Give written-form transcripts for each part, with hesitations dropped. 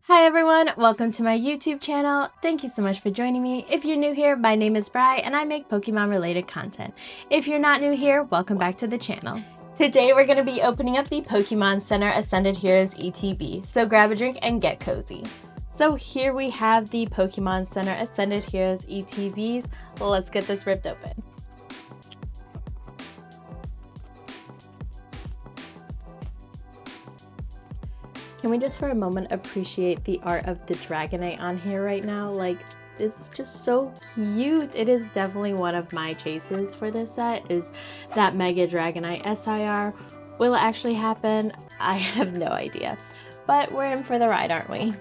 Hi everyone, welcome to my YouTube channel. Thank you so much for joining me. If you're new here, my name is Bri and I make Pokemon related content. If you're not new here, welcome back to the channel. Today we're going to be opening up the Pokémon Center Ascended Heroes ETB, so grab a drink and get cozy. So here we have the Pokémon Center Ascended Heroes ETBs. Let's get this ripped open. Can we just for a moment appreciate the art of the Dragonite on here right now? Like, it's just so cute. It is definitely one of my chases for this set, is that Mega Dragonite SIR. Will it actually happen? I have no idea. But we're in for the ride, aren't we?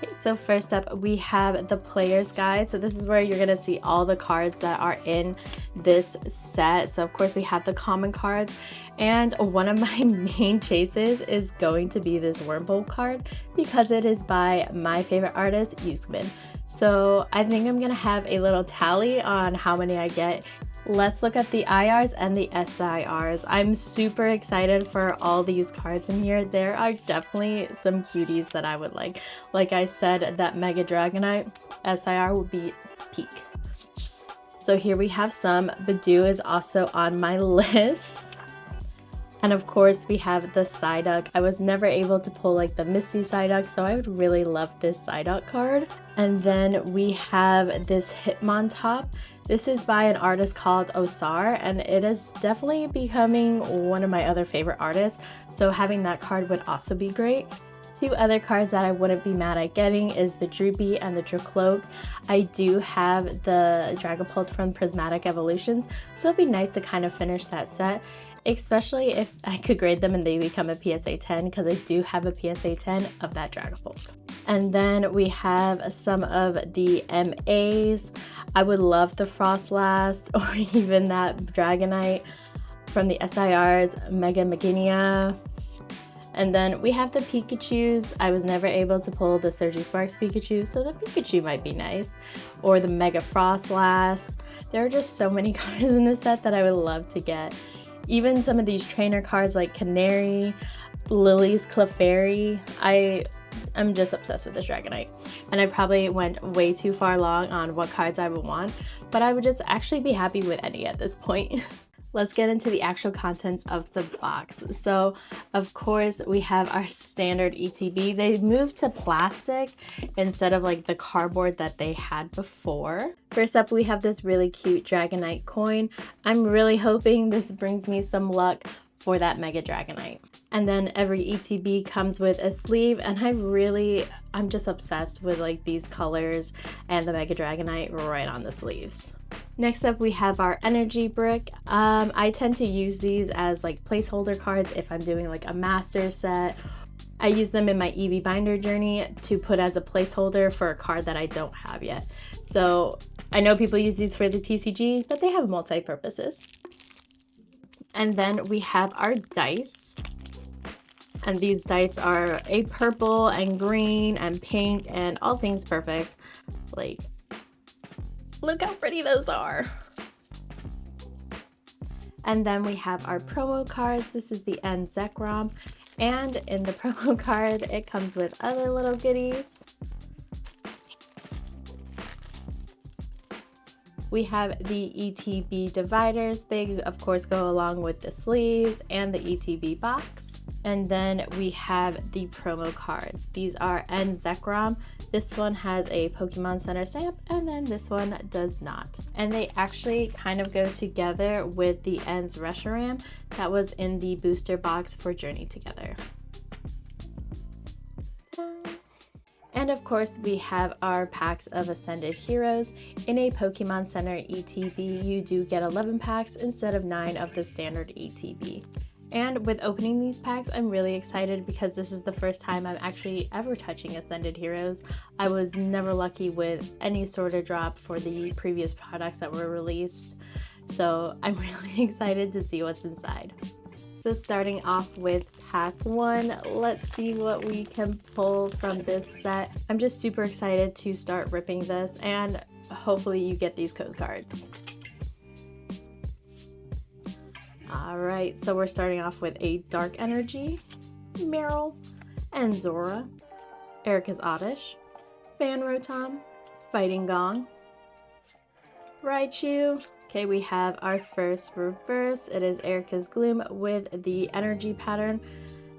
Okay, so first up we have the player's guide. So this is where you're gonna see all the cards that are in this set. So of course we have the common cards, and one of my main chases is going to be this Wormhole card because it is by my favorite artist, Yuskmin. So I think I'm gonna have a little tally on how many I get. Let's look at the IRs and the SIRs. I'm super excited for all these cards in here. There are definitely some cuties that I would like. Like I said, that Mega Dragonite SIR would be peak. So here we have some. Badoo is also on my list. And of course we have the Psyduck. I was never able to pull like the Misty Psyduck, so I would really love this Psyduck card. And then we have this Hitmontop. This is by an artist called Osar, and it is definitely becoming one of my other favorite artists, so having that card would also be great. Two other cards that I wouldn't be mad at getting is the Droopy and the Dracloak. I do have the Dragapult from Prismatic Evolutions, so it'd be nice to kind of finish that set, especially if I could grade them and they become a PSA 10, because I do have a PSA 10 of that Dragapult. And then we have some of the MAs. I would love the Frostlass or even that Dragonite from the SIRs, Mega Maginia. And then we have the Pikachus. I was never able to pull the Surgisparks Pikachu, so the Pikachu might be nice. Or the Mega Frostlass. There are just so many cards in this set that I would love to get. Even some of these trainer cards like Canary, Lily's Clefairy. I'm just obsessed with this Dragonite. And I probably went way too far long on what cards I would want, but I would just actually be happy with any at this point. Let's get into the actual contents of the box. So of course we have our standard ETB. They moved to plastic instead of like the cardboard that they had before. First up we have this really cute Dragonite coin. I'm really hoping this brings me some luck for that Mega Dragonite. And then every ETB comes with a sleeve, and I'm just obsessed with like these colors and the Mega Dragonite right on the sleeves. Next up we have our energy brick. I tend to use these as like placeholder cards if I'm doing like a master set. I use them in my EV binder journey to put as a placeholder for a card that I don't have yet. So I know people use these for the TCG, but they have multi-purposes. And then we have our dice. And these dice are a purple and green and pink and all things perfect. Like, look how pretty those are. And then we have our promo cards. This is the End Zekrom. And in the promo card, it comes with other little goodies. We have the ETB dividers. They of course go along with the sleeves and the ETB box. And then we have the promo cards. These are End Zekrom. This one has a Pokemon Center stamp, and then this one does not. And they actually kind of go together with the End's Reshiram that was in the booster box for Journey Together. And of course we have our packs of Ascended Heroes. In a Pokemon Center ETB, you do get 11 packs instead of 9 of the standard ETB. And with opening these packs, I'm really excited because this is the first time I'm actually ever touching Ascended Heroes. I was never lucky with any sort of drop for the previous products that were released. So I'm really excited to see what's inside. So starting off with pack 1, let's see what we can pull from this set. I'm just super excited to start ripping this, and hopefully you get these code cards. Alright, so we're starting off with a Dark Energy, Meryl, and Zora, Erica's Oddish, Fan Rotom, Fighting Gong, Raichu. Okay, we have our first reverse. It is Erica's Gloom with the energy pattern.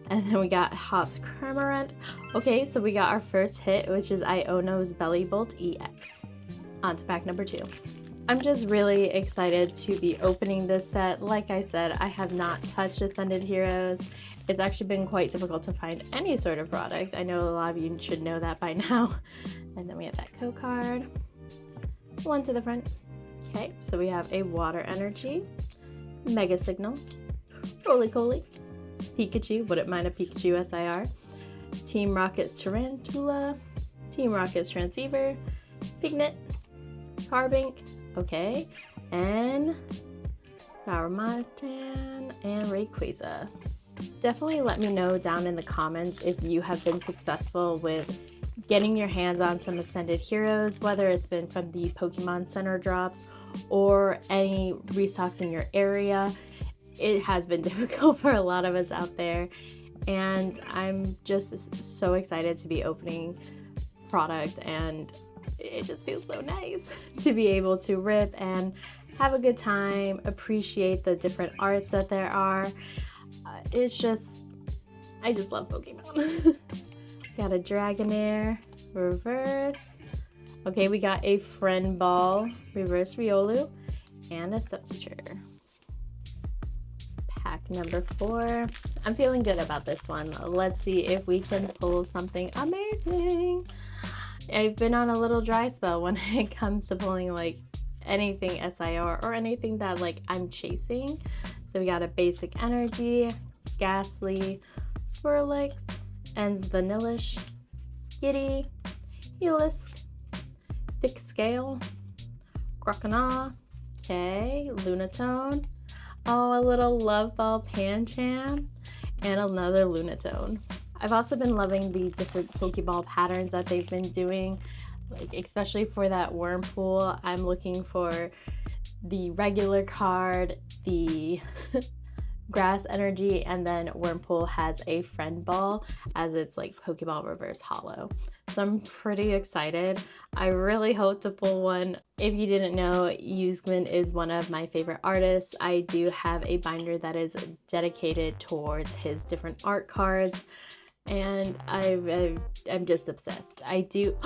And then we got Hop's Cramorant. Okay, so we got our first hit, which is Iono's Bellibolt EX. On to pack number 2. I'm just really excited to be opening this set. Like I said, I have not touched Ascended Heroes. It's actually been quite difficult to find any sort of product. I know a lot of you should know that by now. And then we have that code card. One to the front. Okay, so we have a Water Energy, Mega Signal, Roly-Poly, Pikachu, wouldn't mind a Pikachu SIR, Team Rocket's Tarantula, Team Rocket's Transceiver, Pignet, Carbink, okay, and Darmanitan and Rayquaza. Definitely let me know down in the comments if you have been successful with getting your hands on some Ascended Heroes, whether it's been from the Pokémon Center drops or any restocks in your area. It has been difficult for a lot of us out there, and I'm just so excited to be opening product, and it just feels so nice to be able to rip and have a good time, appreciate the different arts that there are. It's just, I just love Pokemon. Got a Dragonair, reverse. Okay, we got a Friend Ball, reverse Riolu, and a Sceptiter. Pack number 4. I'm feeling good about this one. Let's see if we can pull something amazing. I've been on a little dry spell when it comes to pulling like anything SIR or anything that like I'm chasing. So we got a Basic Energy, Ghastly, Swirlix, Ends Vanillish, Skitty, Helix, Thick Scale, Croconaw, okay, Lunatone, oh, a little Love Ball Pancham, and another Lunatone. I've also been loving the different Pokeball patterns that they've been doing, like especially for that Wurmpool. I'm looking for the regular card, the Grass Energy, and then Wurmpool has a Friend Ball as its like Pokeball Reverse Holo. So I'm pretty excited. I really hope to pull one. If you didn't know, Yuzgman is one of my favorite artists. I do have a binder that is dedicated towards his different art cards, and I'm just obsessed. I do.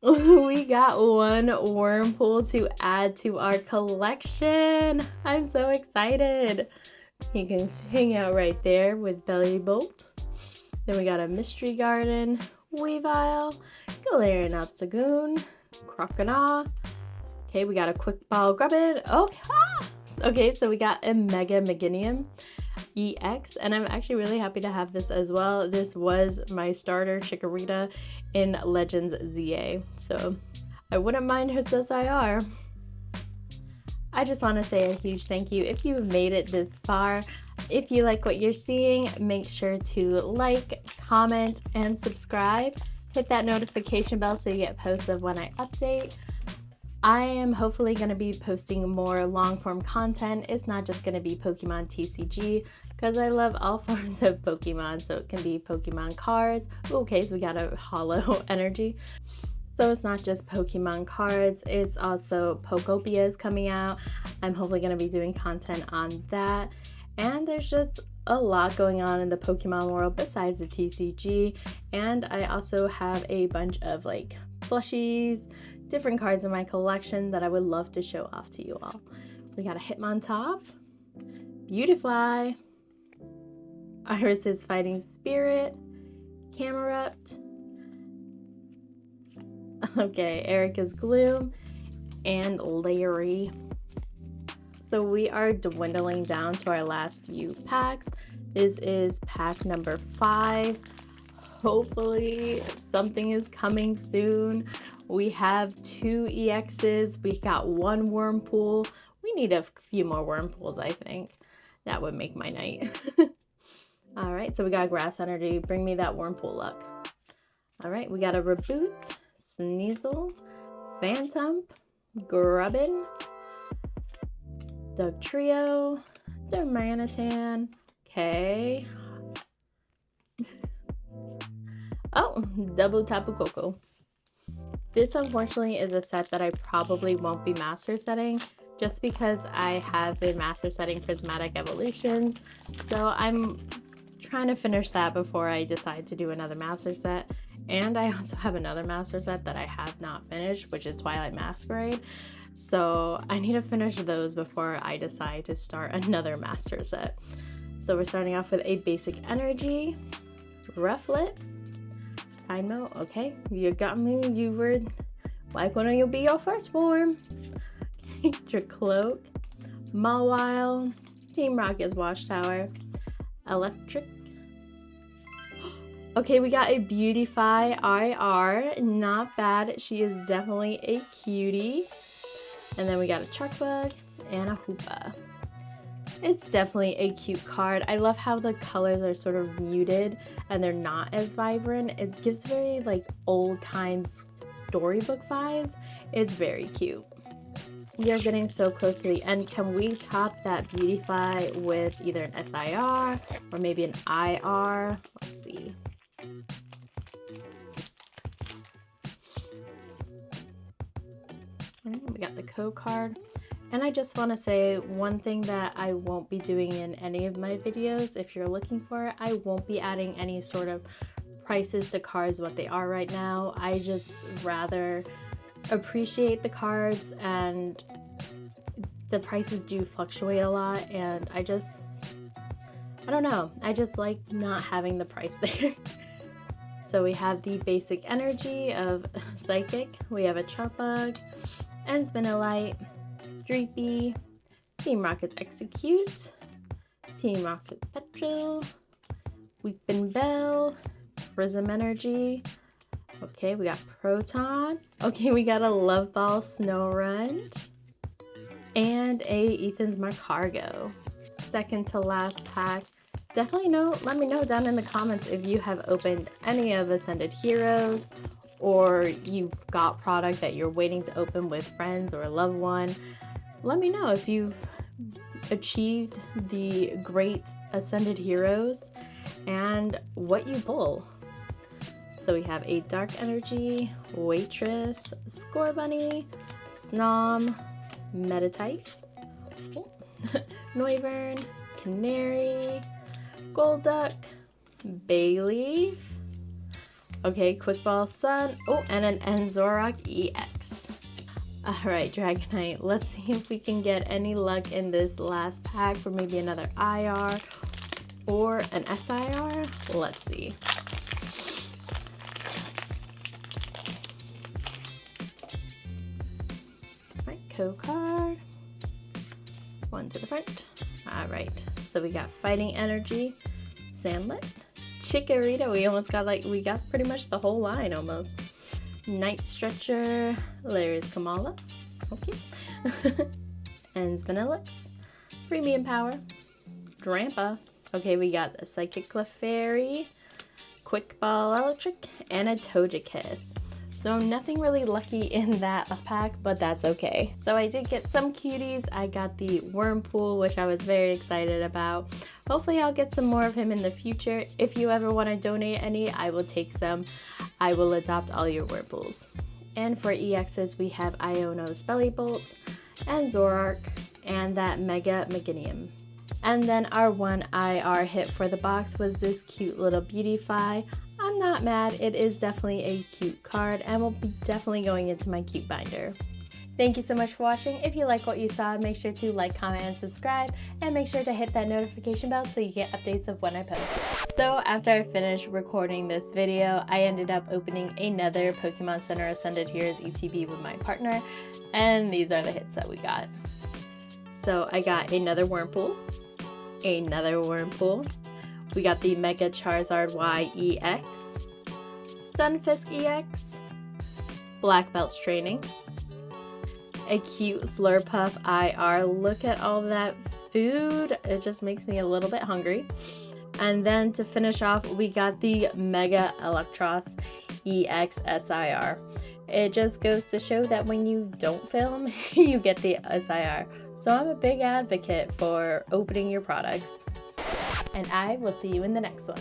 We got one Wurmpool to add to our collection. I'm so excited. He can hang out right there with Bellibolt. Then we got a Mystery Garden, Weavile, Galarian Obstagoon, Croconaw. Okay, we got a Quick Ball Grubbin. Okay, so we got a Mega Meganium EX, and I'm actually really happy to have this as well. This was my starter Chikorita in Legends ZA, so I wouldn't mind his SIR. I just want to say a huge thank you if you've made it this far. If you like what you're seeing, make sure to like, comment, and subscribe. Hit that notification bell so you get posts of when I update. I am hopefully going to be posting more long-form content. It's not just going to be Pokemon TCG, because I love all forms of Pokemon. So it can be Pokemon cards. Okay, so we got a Holo Energy. So it's not just Pokemon cards, it's also Pokeopias coming out. I'm hopefully going to be doing content on that. And there's just a lot going on in the Pokemon world besides the TCG. And I also have a bunch of like plushies, different cards in my collection that I would love to show off to you all. We got a Hitmontop, Beautifly, Iris's Fighting Spirit, Camerupt, okay, Erica's Gloom, and Larry. So we are dwindling down to our last few packs. This is pack number 5. Hopefully something is coming soon. We have 2 EXs. We got 1 Wurmpool. We need a few more Wurmpools, I think. That would make my night. All right, so we got Grass Energy. Bring me that Wurmpool luck. All right, we got a Reboot, Sneasel, Phantom, Grubbin, Dugtrio, Darmanitan, okay. Oh, double Tapu Koko. This unfortunately is a set that I probably won't be master setting just because I have been master setting Prismatic Evolutions. So I'm trying to finish that before I decide to do another master set. And I also have another master set that I have not finished, which is Twilight Masquerade. So I need to finish those before I decide to start another master set. So we're starting off with a basic energy, Rufflet, Timo, okay, you got me, you were, why couldn't you be your first form? Dracloak, Mawile, Team Rocket's Watchtower, Electric. Okay, we got a Beautify IR, not bad, she is definitely a cutie. And then we got a Charkbug and a Hoopa. It's definitely a cute card. I love how the colors are sort of muted and they're not as vibrant. It gives very like old times storybook vibes. It's very cute. We are getting so close to the end. Can we top that Beautify with either an SIR or maybe an IR? Let's see. We got the code card. And I just want to say one thing that I won't be doing in any of my videos, if you're looking for it, I won't be adding any sort of prices to cards what they are right now. I just rather appreciate the cards, and the prices do fluctuate a lot, and I don't know, I just like not having the price there. So we have the basic energy of Psychic, we have a Charkbug, and Spinelite, Dreepy, Team Rocket's Execute, Team Rocket Petrol, Weepin' Bell, Prism Energy. Okay, we got Proton. Okay, we got a Love Ball Snorunt, and a Ethan's Marcargo. Second to last pack. Definitely let me know down in the comments if you have opened any of Ascended Heroes, or you've got product that you're waiting to open with friends or a loved one. Let me know if you've achieved the great Ascended Heroes and what you pull. So we have a Dark Energy, Waitress, Scorbunny, Snom, Metatite, Noivern, Canary, Golduck, Bayleaf, okay, Quick Ball Sun, oh, and an Enzorok EX. Alright, Dragonite, let's see if we can get any luck in this last pack for maybe another IR or an SIR. Let's see. Alright, code card. One to the front. Alright, so we got Fighting Energy, Sandlet, Chikorita, we got pretty much the whole line almost. Night Stretcher, Larry's Kamala, okay, and Vanillix, Premium Power, Drampa, okay, we got a Psychic Clefairy, Quick Ball Electric, and a Togekiss. So nothing really lucky in that pack, but that's okay. So I did get some cuties. I got the Wurmple, which I was very excited about. Hopefully I'll get some more of him in the future. If you ever want to donate any, I will take some. I will adopt all your Wurmples. And for EXs, we have Iono's Bellybolt, and Zoroark, and that Mega Meganium. And then our one IR hit for the box was this cute little Beautify. I'm not mad, it is definitely a cute card and will be definitely going into my cute binder. Thank you so much for watching. If you like what you saw, make sure to like, comment, and subscribe, and make sure to hit that notification bell so you get updates of when I post. So after I finished recording this video, I ended up opening another Pokémon Center Ascended Heroes ETB with my partner, and these are the hits that we got. So I got another Wurmple, we got the Mega Charizard Y EX, Stunfisk EX, Black Belt's Training, a cute Slurpuff IR. Look at all that food. It just makes me a little bit hungry. And then to finish off, we got the Mega Electros EX SIR. It just goes to show that when you don't film, you get the SIR. So I'm a big advocate for opening your products. And I will see you in the next one.